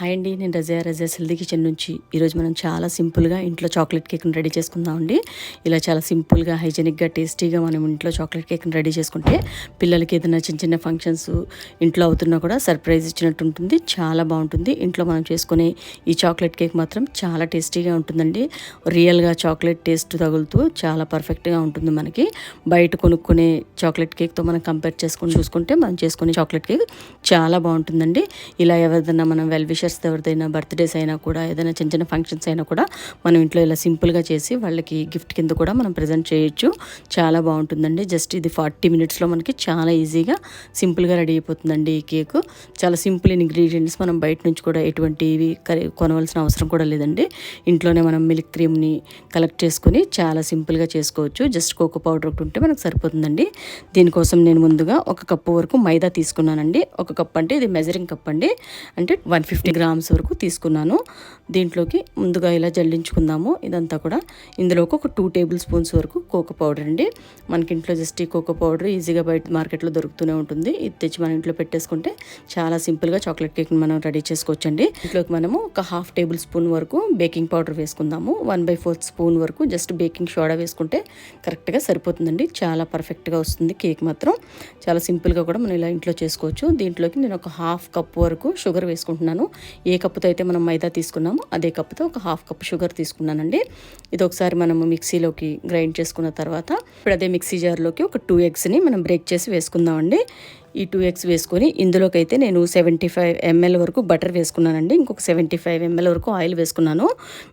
Hi అండి, నేను Razia healthy kitchen నుంచి. ఈరోజు మనం చాలా సింపుల్గా ఇంట్లో చాక్లెట్ కేక్ని రెడీ చేసుకుందామండి. ఇలా చాలా సింపుల్గా, హైజెనిక్గా, టేస్టీగా మనం ఇంట్లో చాక్లెట్ కేక్ని రెడీ చేసుకుంటే పిల్లలకి ఏదైనా చిన్న చిన్న ఫంక్షన్స్ ఇంట్లో అవుతున్నా కూడా సర్ప్రైజ్ ఇచ్చినట్టు ఉంటుంది. చాలా బాగుంటుంది. ఇంట్లో మనం చేసుకునే ఈ చాక్లెట్ కేక్ మాత్రం చాలా టేస్టీగా ఉంటుందండి. రియల్గా చాక్లెట్ టేస్ట్ తగులుతూ చాలా పర్ఫెక్ట్గా ఉంటుంది. మనకి బయట కొనుక్కునే చాక్లెట్ కేక్తో మనం కంపేర్ చేసుకొని చూసుకుంటే మనం చేసుకునే చాక్లెట్ కేక్ చాలా బాగుంటుందండి. ఇలా ఎవరిదైనా మనం విషర్స్ ఎవరిదైనా బర్త్డేస్ అయినా కూడా, ఏదైనా చిన్న చిన్న ఫంక్షన్స్ అయినా కూడా మనం ఇంట్లో ఇలా సింపుల్గా చేసి వాళ్ళకి గిఫ్ట్ కింద కూడా మనం ప్రజెంట్ చేయొచ్చు. చాలా బాగుంటుందండి. జస్ట్ ఇది 40 మినిట్స్లో మనకి చాలా ఈజీగా సింపుల్గా రెడీ అయిపోతుందండి ఈ కేకు. చాలా సింపుల్ ఇంగ్రీడియంట్స్, మనం బయట నుంచి కూడా ఎటువంటివి కొనవలసిన అవసరం కూడా లేదండి. ఇంట్లోనే మనం మిల్క్ క్రీమ్ని కలెక్ట్ చేసుకుని చాలా సింపుల్గా చేసుకోవచ్చు. జస్ట్ కోకో పౌడర్ ఒకటి ఉంటే మనకు సరిపోతుందండి. దీనికోసం నేను ముందుగా 1 కప్పు వరకు మైదా తీసుకున్నానండి. 1 కప్ అంటే ఇది మెజరింగ్ కప్ అండి, అంటే 150 గ్రామ్స్ వరకు తీసుకున్నాను. దీంట్లోకి ముందుగా ఇలా జల్లించుకుందాము ఇదంతా కూడా. ఇందులోకి ఒక 2 టేబుల్ స్పూన్స్ వరకు కోకో పౌడర్ అండి. మనకి ఇంట్లో జస్ట్ ఈ కోకో పౌడర్ ఈజీగా బయట మార్కెట్లో దొరుకుతూనే ఉంటుంది. ఇది తెచ్చి మన ఇంట్లో పెట్టేసుకుంటే చాలా సింపుల్గా చాక్లెట్ కేక్ని మనం రెడీ చేసుకోవచ్చండి. ఇంట్లోకి మనము ఒక 1/2 టేబుల్ స్పూన్ వరకు బేకింగ్ పౌడర్ వేసుకుందాము. 1/4 స్పూన్ వరకు జస్ట్ బేకింగ్ సోడా వేసుకుంటే కరెక్ట్గా సరిపోతుందండి. చాలా పర్ఫెక్ట్గా వస్తుంది కేక్ మాత్రం. చాలా సింపుల్గా కూడా మనం ఇలా ఇంట్లో చేసుకోవచ్చు. దీంట్లోకి నేను ఒక 1/2 కప్ వరకు షుగర్ వేసుకుంటున్నాను. ఏ కప్పుతో అయితే మనం మైదా తీసుకున్నామో అదే కప్పుతో ఒక 1/2 కప్ షుగర్ తీసుకున్నానండి. ఇది ఒకసారి మనము మిక్సీలోకి గ్రైండ్ చేసుకున్న తర్వాత ఇప్పుడు అదే మిక్సీ జార్లోకి ఒక 2 ఎగ్స్ని మనం బ్రేక్ చేసి వేసుకుందామండి. ఈ 2 ఎగ్స్ వేసుకొని ఇందులోకి అయితే నేను 75 ml వరకు బటర్ వేసుకున్నానండి. ఇంకొక 75 ml వరకు ఆయిల్ వేసుకున్నాను.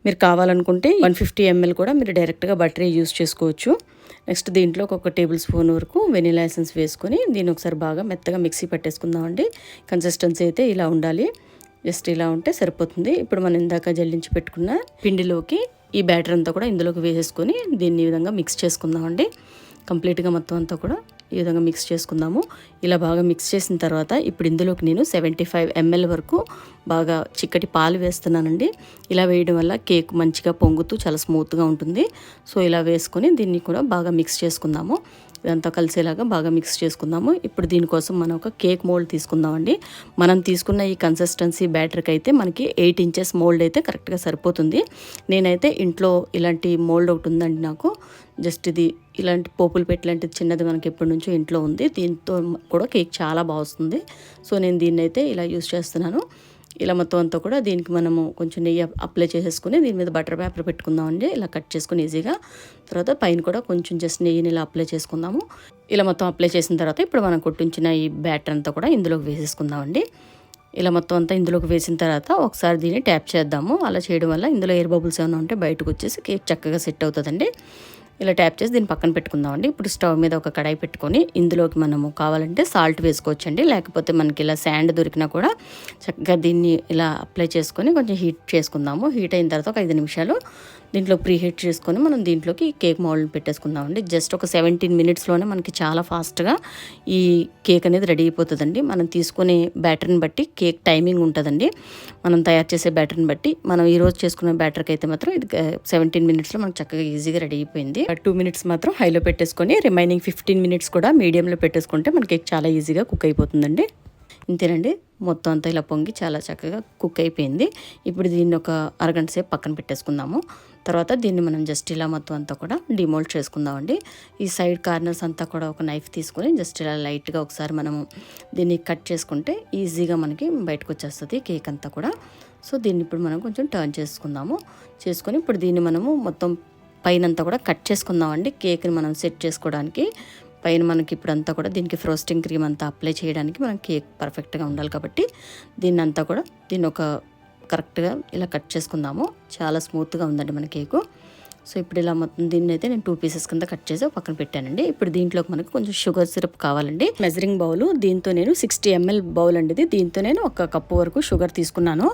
మీరు కావాలనుకుంటే 150 ml కూడా మీరు డైరెక్ట్గా బటరే యూస్ చేసుకోవచ్చు. నెక్స్ట్ దీంట్లో ఒక టేబుల్ స్పూన్ వరకు వెనిలా ఎసెన్స్ వేసుకొని దీన్ని ఒకసారి బాగా మెత్తగా మిక్సీ పట్టేసుకుందామండి. కన్సిస్టెన్సీ అయితే ఇలా ఉండాలి. జస్ట్ ఇలా ఉంటే సరిపోతుంది. ఇప్పుడు మనం ఇందాక జల్లించి పెట్టుకున్న పిండిలోకి ఈ బ్యాటర్ అంతా కూడా ఇందులోకి వేసేసుకొని దీన్ని ఈ విధంగా మిక్స్ చేసుకుందామండి. కంప్లీట్గా మొత్తం అంతా కూడా ఈ విధంగా మిక్స్ చేసుకుందాము. ఇలా బాగా మిక్స్ చేసిన తర్వాత ఇప్పుడు ఇందులోకి నేను 75 ml వరకు బాగా చిక్కటి పాలు వేస్తున్నానండి. ఇలా వేయడం వల్ల కేక్ మంచిగా పొంగుతూ చాలా స్మూత్గా ఉంటుంది. సో ఇలా వేసుకొని దీన్ని కూడా బాగా మిక్స్ చేసుకుందాము. ఇదంతా కలిసేలాగా బాగా మిక్స్ చేసుకుందాము. ఇప్పుడు దీనికోసం మనం ఒక కేక్ మోల్డ్ తీసుకుందామండి. మనం తీసుకున్న ఈ కన్సిస్టెన్సీ బ్యాటర్కి అయితే మనకి 8 ఇంచెస్ మోల్డ్ అయితే కరెక్ట్గా సరిపోతుంది. నేనైతే ఇంట్లో ఇలాంటి మోల్డ్ ఒకటి ఉందండి నాకు. జస్ట్ ఇది ఇలాంటి పోపులు పెట్టలాంటిది చిన్నది మనకి ఎప్పటి నుంచో ఇంట్లో ఉంది. దీంతో కూడా కేక్ చాలా బాగా వస్తుంది. సో నేను దీన్ని అయితే ఇలా యూస్ చేస్తున్నాను. ఇలా మొత్తం అంతా కూడా దీనికి మనము కొంచెం నెయ్యి అప్లై చేసేసుకుని దీని మీద బటర్ పేపర్ పెట్టుకుందామండి. ఇలా కట్ చేసుకుని ఈజీగా. తర్వాత పైన కూడా కొంచెం జస్ట్ నెయ్యిని ఇలా అప్లై చేసుకుందాము. ఇలా మొత్తం అప్లై చేసిన తర్వాత ఇప్పుడు మనం కొట్టించిన ఈ బ్యాటర్ అంతా కూడా ఇందులోకి వేసేసుకుందామండి. ఇలా మొత్తం అంతా ఇందులోకి వేసిన తర్వాత ఒకసారి దీన్ని ట్యాప్ చేద్దాము. అలా చేయడం వల్ల ఇందులో ఎయిర్ బబుల్స్ ఏమైనా ఉంటే బయటకు వచ్చేసి కేక్ చక్కగా సెట్ అవుతుందండి. ఇలా ట్యాప్ చేసి దీన్ని పక్కన పెట్టుకుందామండి. ఇప్పుడు స్టవ్ మీద ఒక కడాయి పెట్టుకొని ఇందులోకి మనము కావాలంటే సాల్ట్ వేసుకోవచ్చండి. లేకపోతే మనకి ఇలా శాండ్ దొరికినా కూడా చక్కగా దీన్ని ఇలా అప్లై చేసుకొని కొంచెం హీట్ చేసుకుందాము. హీట్ అయిన తర్వాత ఒక 5 నిమిషాలు దీంట్లో ప్రీ హీట్ చేసుకొని మనం దీంట్లోకి కేక్ మౌల్డ్ని పెట్టేసుకుందామండి. జస్ట్ ఒక 17 మినిట్స్లోనే మనకి చాలా ఫాస్ట్గా ఈ కేక్ అనేది రెడీ అయిపోతుందండి. మనం తీసుకునే బ్యాటర్ని బట్టి కేక్ టైమింగ్ ఉంటుందండి. మనం తయారు చేసే బ్యాటర్ని బట్టి. మనం ఈరోజు చేసుకునే బ్యాటర్కి అయితే మాత్రం ఇది 17 మినిట్స్లో మనకు చక్కగా ఈజీగా రెడీ అయిపోయింది. 2 మినిట్స్ మాత్రం హైలో పెట్టేసుకొని రిమైనింగ్ 15 మినిట్స్ కూడా మీడియంలో పెట్టేసుకుంటే మన కేక్ చాలా ఈజీగా కుక్ అయిపోతుందండి. ఇంతేనండి, మొత్తం అంతా ఇలా పొంగి చాలా చక్కగా కుక్ అయిపోయింది. ఇప్పుడు దీన్ని ఒక అరగంట సేపు పక్కన పెట్టేసుకుందాము. తర్వాత దీన్ని మనం జస్ట్ ఇలా మొత్తం అంతా కూడా డిమోల్డ్ చేసుకుందామండి. ఈ సైడ్ కార్నర్స్ అంతా కూడా ఒక నైఫ్ తీసుకొని జస్ట్ ఇలా లైట్గా ఒకసారి మనము దీన్ని కట్ చేసుకుంటే ఈజీగా మనకి బయటకు వచ్చేస్తుంది కేక్ అంతా కూడా. సో దీన్ని ఇప్పుడు మనం కొంచెం టర్న్ చేసుకొని ఇప్పుడు దీన్ని మనము మొత్తం పైన అంతా కూడా కట్ చేసుకుందామండి. కేక్ని మనం సెట్ చేసుకోవడానికి పైన మనకి ఇప్పుడు అంతా కూడా దీనికి ఫ్రోస్టింగ్ క్రీమ్ అంతా అప్లై చేయడానికి మనం కేక్ పర్ఫెక్ట్గా ఉండాలి కాబట్టి దీన్ని ఒక కరెక్ట్గా ఇలా కట్ చేసుకుందాము. చాలా స్మూత్గా ఉందండి మన కేకు. సో ఇప్పుడు ఇలా మొత్తం దీన్ని అయితే నేను 2 పీసెస్ కింద కట్ చేసి పక్కన పెట్టానండి. ఇప్పుడు దీంట్లోకి మనకు కొంచెం షుగర్ సిరప్ కావాలండి. మెజరింగ్ బౌల్, దీంతో నేను 60 ml బౌల్ అండి ఇది. దీంతో నేను 1 కప్పు వరకు షుగర్ తీసుకున్నాను.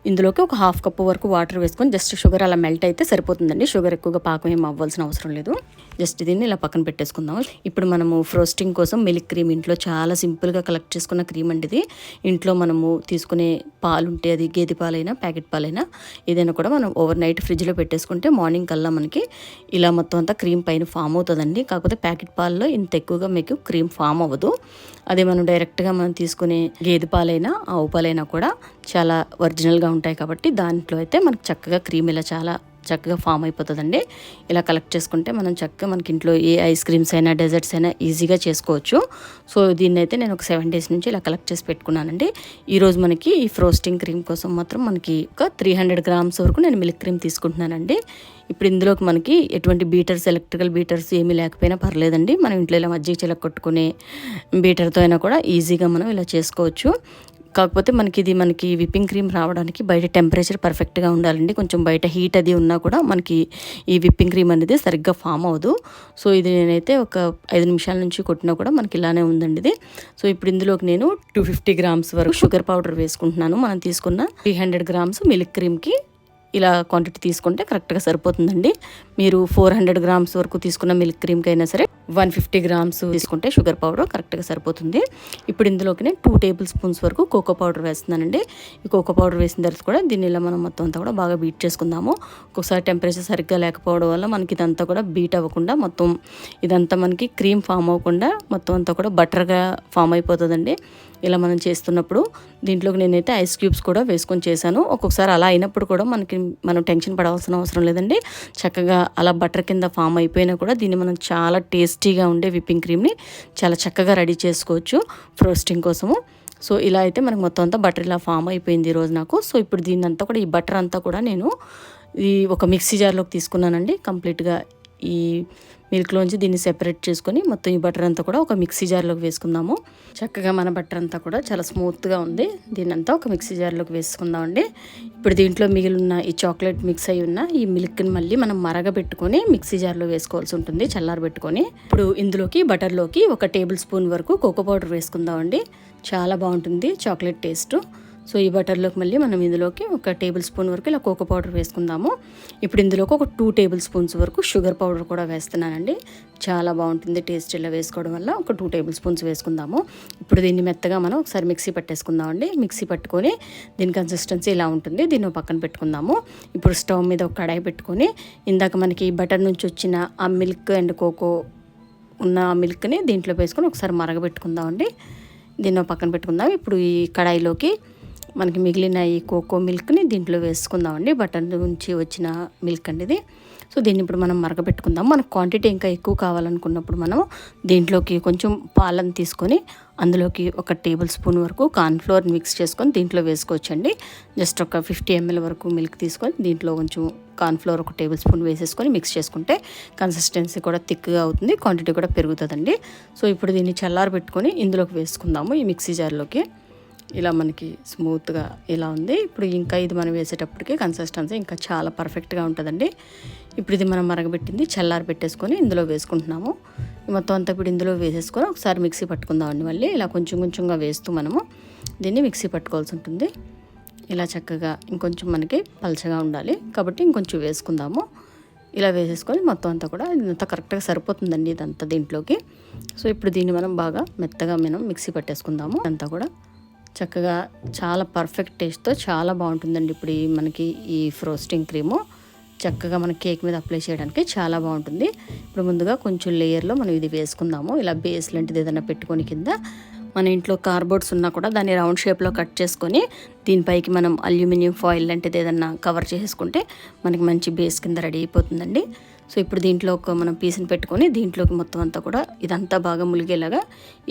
ఇందులోకి ఒక హాఫ్ కప్పు వరకు వాటర్ వేసుకొని జస్ట్ షుగర్ అలా మెల్ట్ అయితే సరిపోతుందండి. షుగర్ ఎక్కువగా పాకం ఏం అవ్వాల్సిన అవసరం లేదు. జస్ట్ దీన్ని ఇలా పక్కన పెట్టేసుకుందాం. ఇప్పుడు మనము ఫ్రోస్టింగ్ కోసం మిల్క్ క్రీమ్ ఇంట్లో చాలా సింపుల్గా కలెక్ట్ చేసుకున్న క్రీమ్ అండి ఇది. ఇంట్లో మనము తీసుకునే పాలు ఉంటే అది గేదె పాలైనా ప్యాకెట్ పాలైనా ఏదైనా కూడా మనం ఓవర్ నైట్ ఫ్రిడ్జ్లో పెట్టేసుకుంటే మార్నింగ్ కల్లా మనకి ఇలా మొత్తం అంతా క్రీమ్ పైన ఫామ్ అవుతుందండి. కాకపోతే ప్యాకెట్ పాలలో ఇంత ఎక్కువగా మీకు క్రీమ్ ఫామ్ అవ్వదు. అదే మనం డైరెక్ట్గా మనం తీసుకునే గేదె పాలైనా ఆవు పాలైనా కూడా చాలా ఒరిజినల్గా ఉంటాయి కాబట్టి దాంట్లో అయితే మనకు చక్కగా క్రీమ్ ఇలా చాలా చక్కగా ఫామ్ అయిపోతుందండి. ఇలా కలెక్ట్ చేసుకుంటే మనం చక్కగా మనకి ఇంట్లో ఏ ఐస్ క్రీమ్స్ అయినా డెజర్ట్స్ అయినా ఈజీగా చేసుకోవచ్చు. సో దీన్ని అయితే నేను ఒక 7 days నుంచి ఇలా కలెక్ట్ చేసి పెట్టుకున్నానండి. ఈరోజు మనకి ఈ ఫ్రోస్టింగ్ క్రీమ్ కోసం మాత్రం మనకి ఒక 300 grams వరకు నేను మిల్క్ క్రీమ్ తీసుకుంటున్నానండి. ఇప్పుడు ఇందులోకి మనకి ఎటువంటి బీటర్స్, ఎలక్ట్రికల్ బీటర్స్ ఏమీ లేకపోయినా పర్లేదండి. మనం ఇంట్లో ఇలా మజ్జిగ చిలక కొట్టుకునే బీటర్తో అయినా కూడా ఈజీగా మనం ఇలా చేసుకోవచ్చు. కాకపోతే మనకి విప్పింగ్ క్రీమ్ రావడానికి బయట టెంపరేచర్ పర్ఫెక్ట్గా ఉండాలండి. కొంచెం బయట హీట్ అది ఉన్నా కూడా మనకి ఈ విప్పింగ్ క్రీమ్ అనేది సరిగ్గా ఫామ్ అవ్వదు. సో ఇది నేనైతే ఒక 5 నిమిషాల నుంచి కొట్టినా కూడా మనకి ఇలానే ఉందండి ఇది. సో ఇప్పుడు ఇందులోకి నేను 250 grams వరకు షుగర్ పౌడర్ వేసుకుంటున్నాను. మనం తీసుకున్న 300 grams మిల్క్ క్రీమ్కి ఇలా క్వాంటిటీ తీసుకుంటే కరెక్ట్గా సరిపోతుందండి. మీరు 400 grams వరకు తీసుకున్న మిల్క్ క్రీమ్కి అయినా సరే 150 grams తీసుకుంటే షుగర్ పౌడర్ కరెక్ట్గా సరిపోతుంది. ఇప్పుడు ఇందులోకి నేను 2 tablespoons వరకు కోకో పౌడర్ వేస్తున్నానండి. ఈ కోకో పౌడర్ వేసిన తర్వాత కూడా దీన్ని ఇలా మనం మొత్తం అంతా కూడా బాగా బీట్ చేసుకుందాము. ఒక్కొక్కసారి టెంపరేచర్ సరిగ్గా లేకపోవడం వల్ల మనకి ఇదంతా కూడా బీట్ అవ్వకుండా మొత్తం ఇదంతా మనకి క్రీమ్ ఫామ్ అవ్వకుండా మొత్తం అంతా కూడా బటర్గా ఫామ్ అయిపోతుందండి. ఇలా మనం చేస్తున్నప్పుడు దీంట్లోకి నేనైతే ఐస్ క్యూబ్స్ కూడా వేసుకొని చేశాను. ఒక్కొక్కసారి అలా అయినప్పుడు కూడా మనం టెన్షన్ పడవలసిన అవసరం లేదండి. చక్కగా అలా బటర్ కింద ఫామ్ అయిపోయినా కూడా దీన్ని మనం చాలా టేస్టీగా ఉండే విప్పింగ్ క్రీమ్ని చాలా చక్కగా రెడీ చేసుకోవచ్చు ఫ్రోస్టింగ్ కోసము. సో ఇలా అయితే మనకు మొత్తం అంతా బటర్ ఇలా ఫామ్ అయిపోయింది ఈరోజు నాకు. సో ఇప్పుడు దీన్నంతా కూడా ఈ బటర్ అంతా కూడా నేను ఈ ఒక మిక్సీ జార్లోకి తీసుకున్నానండి. కంప్లీట్గా ఈ మిల్క్లోంచి దీన్ని సెపరేట్ చేసుకొని మొత్తం ఈ బటర్ అంతా కూడా ఒక మిక్సీ జార్లోకి వేసుకుందాము. చక్కగా మన బటర్ అంతా కూడా చాలా స్మూత్గా ఉంది. దీన్నంతా ఒక మిక్సీ జార్లోకి వేసుకుందామండి. ఇప్పుడు దీంట్లో మిగిలిన ఈ చాక్లెట్ మిక్స్ అయి ఉన్న ఈ మిల్క్ని మళ్ళీ మనం మరగబెట్టుకొని మిక్సీ జార్లో వేసుకోవాల్సి ఉంటుంది, చల్లారబెట్టుకొని. ఇప్పుడు ఇందులోకి బటర్లోకి ఒక 1 tablespoon వరకు కోకో పౌడర్ వేసుకుందామండి. చాలా బాగుంటుంది చాక్లెట్ టేస్ట్. సో ఈ బటర్లోకి మళ్ళీ మనం ఇందులోకి ఒక 1 tablespoon వరకు ఇలా కోకో పౌడర్ వేసుకుందాము. ఇప్పుడు ఇందులోకి ఒక 2 tablespoons వరకు షుగర్ పౌడర్ కూడా వేస్తున్నానండి. చాలా బాగుంటుంది టేస్ట్ ఇలా వేసుకోవడం వల్ల. ఒక 2 tablespoons వేసుకుందాము. ఇప్పుడు దీన్ని మెత్తగా మనం ఒకసారి మిక్సీ పట్టేసుకుందామండి. మిక్సీ పట్టుకొని దీని కన్సిస్టెన్సీ ఇలా ఉంటుంది. దీన్ని పక్కన పెట్టుకుందాము. ఇప్పుడు స్టవ్ మీద ఒక కడాయి పెట్టుకొని ఇందాక మనకి బటర్ నుంచి వచ్చిన ఆ మిల్క్ అండ్ కోకో ఉన్న ఆ మిల్క్ని దీంట్లో వేసుకొని ఒకసారి మరగబెట్టుకుందామండి. దీన్ని పక్కన పెట్టుకుందాం. ఇప్పుడు ఈ కడాయిలోకి మనకి మిగిలిన ఈ కోకో మిల్క్ని దీంట్లో వేసుకుందామండి. బటర్ నుంచి వచ్చిన మిల్క్ అండి ఇది. సో దీన్ని ఇప్పుడు మనం మరగబెట్టుకుందాం. మనకు క్వాంటిటీ ఇంకా ఎక్కువ కావాలనుకున్నప్పుడు మనం దీంట్లోకి కొంచెం పాలను తీసుకొని అందులోకి ఒక 1 tablespoon వరకు కార్న్ఫ్లోర్ మిక్స్ చేసుకొని దీంట్లో వేసుకోవచ్చండి. జస్ట్ ఒక 50 ml వరకు మిల్క్ తీసుకొని దీంట్లో కొంచెం కార్న్ఫ్లోర్ ఒక 1 tablespoon వేసేసుకొని మిక్స్ చేసుకుంటే కన్సిస్టెన్సీ కూడా థిక్గా అవుతుంది, క్వాంటిటీ కూడా పెరుగుతుందండి. సో ఇప్పుడు దీన్ని చల్లారబెట్టుకొని ఇందులోకి వేసుకుందాము. ఈ మిక్సీ జార్లోకి ఇలా మనకి స్మూత్గా ఇలా ఉంది. ఇప్పుడు ఇంకా ఇది మనం వేసేటప్పటికి కన్సిస్టెన్సీ ఇంకా చాలా పర్ఫెక్ట్గా ఉంటుందండి. ఇప్పుడు ఇది మనం మరగబెట్టింది చల్లారి పెట్టేసుకొని ఇందులో వేసుకుంటున్నాము. మొత్తం అంతా ఇప్పుడు ఇందులో వేసేసుకొని ఒకసారి మిక్సీ పట్టుకుందామండి. మళ్ళీ ఇలా కొంచెం కొంచెంగా వేస్తూ మనము దీన్ని మిక్సీ పట్టుకోవాల్సి ఉంటుంది. ఇలా చక్కగా ఇంకొంచెం మనకి పలచగా ఉండాలి కాబట్టి ఇంకొంచెం వేసుకుందాము. ఇలా వేసేసుకొని మొత్తం అంతా కూడా ఇదంతా కరెక్ట్గా సరిపోతుందండి ఇదంతా దీంట్లోకి. సో ఇప్పుడు దీన్ని మనం బాగా మెత్తగా మనం మిక్సీ పట్టేసుకుందాము. అంతా కూడా చక్కగా చాలా పర్ఫెక్ట్ టేస్ట్తో చాలా బాగుంటుందండి. ఇప్పుడు మనకి ఈ ఫ్రోస్టింగ్ క్రీము చక్కగా మన కేక్ మీద అప్లై చేయడానికి చాలా బాగుంటుంది. ఇప్పుడు ముందుగా కొంచెం లేయర్లో మనం ఇది వేసుకుందాము. ఇలా బేస్ లాంటిది ఏదైనా పెట్టుకొని కింద మన ఇంట్లో కార్డ్బోర్డ్స్ ఉన్నా కూడా దాన్ని రౌండ్ షేప్లో కట్ చేసుకొని దీనిపైకి మనం అల్యూమినియం ఫాయిల్ లాంటిది ఏదన్నా కవర్ చేసుకుంటే మనకి మంచి బేస్ కింద రెడీ అయిపోతుందండి. సో ఇప్పుడు దీంట్లో ఒక మనం పీస్ని పెట్టుకొని దీంట్లోకి మొత్తం అంతా కూడా ఇదంతా బాగా ములిగేలాగా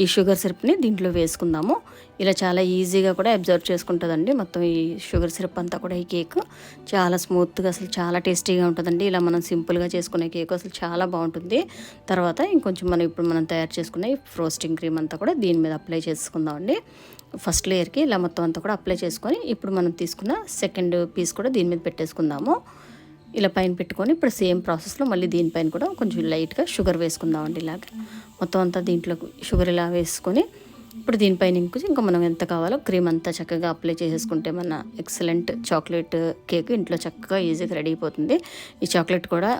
ఈ షుగర్ సిరప్ని దీంట్లో వేసుకుందాము. ఇలా చాలా ఈజీగా కూడా అబ్జర్వ్ చేసుకుంటుందండి మొత్తం ఈ షుగర్ సిరప్ అంతా కూడా. ఈ కేక్ చాలా స్మూత్గా అసలు చాలా టేస్టీగా ఉంటుందండి. ఇలా మనం సింపుల్గా చేసుకునే కేక్ అసలు చాలా బాగుంటుంది. తర్వాత ఇంకొంచెం మనం తయారు చేసుకునే ఈ ఫ్రోస్టింగ్ క్రీమ్ అంతా కూడా దీని మీద అప్లై చేసుకుందామండి. ఫస్ట్ లేయర్కి ఇలా మొత్తం అంతా కూడా అప్లై చేసుకొని ఇప్పుడు మనం తీసుకున్న సెకండ్ పీస్ కూడా దీని మీద పెట్టేసుకుందాము. ఇలా పైన పెట్టుకొని ఇప్పుడు సేమ్ ప్రాసెస్లో మళ్ళీ దీనిపైన కూడా కొంచెం లైట్గా షుగర్ వేసుకుందామండి. ఇలాగ మొత్తం అంతా దీంట్లో షుగర్ ఇలా వేసుకొని ఇప్పుడు దీనిపైన ఇంకా మనం ఎంత కావాలో క్రీమ్ అంతా చక్కగా అప్లై చేసేసుకుంటే మన ఎక్సలెంట్ చాక్లెట్ కేక్ ఇంట్లో చక్కగా ఈజీగా రెడీ అయిపోతుంది. ఈ చాక్లెట్ కూడా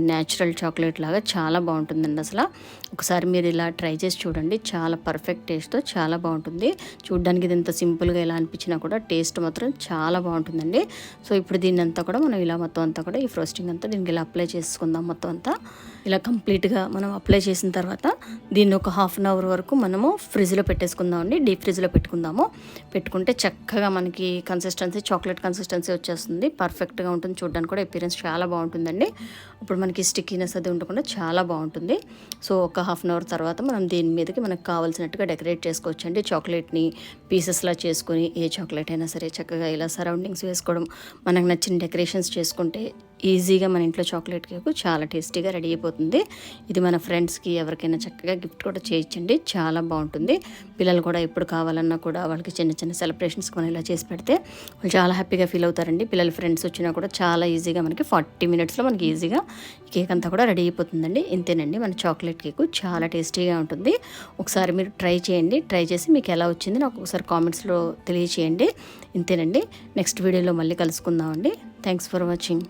న్యాచురల్ చాక్లెట్ లాగా చాలా బాగుంటుందండి. అసలు ఒకసారి మీరు ఇలా ట్రై చేసి చూడండి, చాలా పర్ఫెక్ట్ టేస్ట్తో చాలా బాగుంటుంది. చూడ్డానికి ఇది ఇంత సింపుల్గా ఎలా అనిపించినా కూడా టేస్ట్ మాత్రం చాలా బాగుంటుందండి. సో ఇప్పుడు దీన్ని అంతా కూడా మనం ఇలా మొత్తం అంతా కూడా ఈ ఫ్రోస్టింగ్ అంతా దీనికి ఇలా అప్లై చేసుకుందాం. మొత్తం అంతా ఇలా కంప్లీట్గా మనం అప్లై చేసిన తర్వాత దీన్ని ఒక హాఫ్ అన్ అవర్ వరకు మనము ఫ్రిడ్జ్లో పెట్టేసుకుందామండి. డీప్ ఫ్రిడ్జ్లో పెట్టుకుంటే చక్కగా మనకి కన్సిస్టెన్సీ చాక్లెట్ కన్సిస్టెన్సీ వచ్చేస్తుంది. పర్ఫెక్ట్గా ఉంటుంది. చూడడానికి కూడా అపియరెన్స్ చాలా బాగుంటుందండి. అప్పుడు మనకి స్టిక్కీనెస్ అది ఉండకుండా చాలా బాగుంటుంది. సో ఒక హాఫ్ అన్ అవర్ తర్వాత మనం దీని మీదకి మనకు కావాల్సినట్టుగా డెకరేట్ చేసుకోవచ్చు అండి. చాక్లెట్ని పీసెస్లా చేసుకొని ఏ చాక్లెట్ అయినా సరే చక్కగా ఇలా సరౌండింగ్స్ వేసుకోవడం, మనకు నచ్చిన డెకరేషన్స్ చేసుకుంటే ఈజీగా మన ఇంట్లో చాక్లెట్ కేక్ చాలా టేస్టీగా రెడీ అయిపోతుంది. ఇది మన ఫ్రెండ్స్కి ఎవరికైనా చక్కగా గిఫ్ట్ కూడా చేయొచ్చండి. చాలా బాగుంటుంది. పిల్లలు కూడా ఎప్పుడు కావాలన్నా కూడా వాళ్ళకి చిన్న చిన్న సెలబ్రేషన్స్కి మనం ఇలా చేసి పెడితే వాళ్ళు చాలా హ్యాపీగా ఫీల్ అవుతారండి. పిల్లల ఫ్రెండ్స్ వచ్చినా కూడా చాలా ఈజీగా మనకి 40 మినిట్స్లో మనకి ఈజీగా కేక్ అంతా కూడా రెడీ అయిపోతుందండి. ఇంతేనండి మన చాక్లెట్ కేక్ చాలా టేస్టీగా ఉంటుంది. ఒకసారి మీరు ట్రై చేయండి. ట్రై చేసి మీకు ఎలా వచ్చింది నాకు ఒకసారి కామెంట్స్లో తెలియచేయండి. ఇంతేనండి. నెక్స్ట్ వీడియోలో మళ్ళీ కలుసుకుందామండి. Thanks for watching.